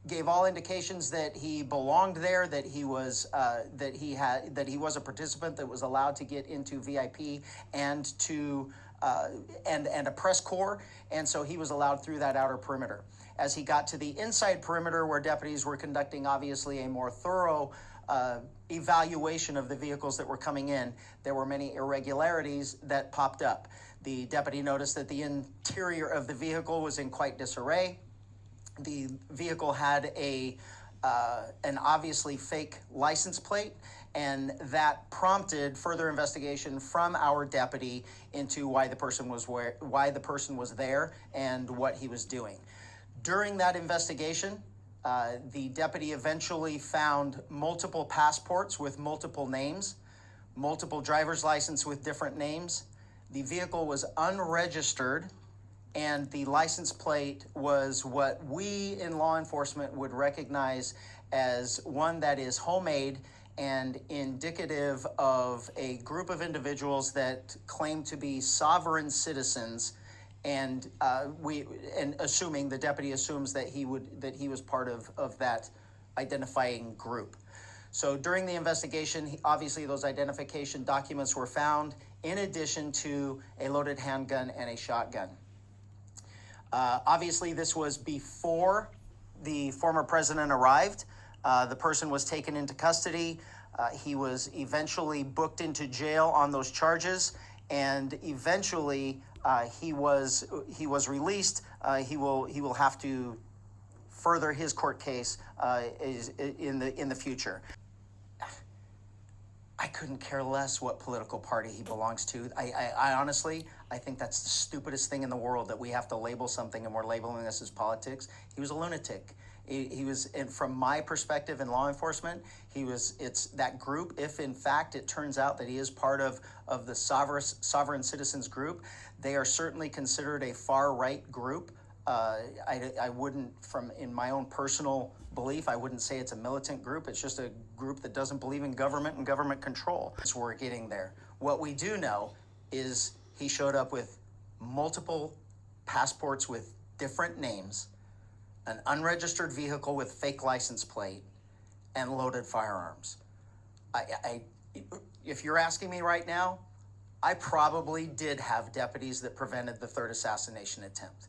gave all indications that he belonged there, that he was a participant that was allowed to get into VIP and to and a press corps, and so he was allowed through that outer perimeter. As he got to the inside perimeter, where deputies were conducting obviously a more thorough evaluation of the vehicles that were coming in, there were many irregularities that popped up. The deputy noticed that the interior of the vehicle was in quite disarray. The vehicle had an obviously fake license plate, and that prompted further investigation from our deputy into why the person was there and what he was doing. During that investigation, the deputy eventually found multiple passports with multiple names, multiple driver's license with different names. The vehicle was unregistered, and the license plate was what we in law enforcement would recognize as one that is homemade and indicative of a group of individuals that claim to be sovereign citizens, and assuming the deputy assumes that he was part of that identifying group. So during the investigation, obviously those identification documents were found, in addition to a loaded handgun and a shotgun. Obviously, this was before the former president arrived. The person was taken into custody. He was eventually booked into jail on those charges, and eventually he was released. He will have to further his court case in the future. I couldn't care less what political party he belongs to. I honestly, I think that's the stupidest thing in the world, that we have to label something and we're labeling this as politics. He was a lunatic. He was, and from my perspective in law enforcement, it's that group. If in fact it turns out that he is part of the sovereign citizens group, they are certainly considered a far right group. I wouldn't, in my own personal belief, I wouldn't say it's a militant group. It's just a group that doesn't believe in government and government control. So we're getting there. What we do know is he showed up with multiple passports with different names, an unregistered vehicle with fake license plate, and loaded firearms. If you're asking me right now, I probably did have deputies that prevented the third assassination attempt.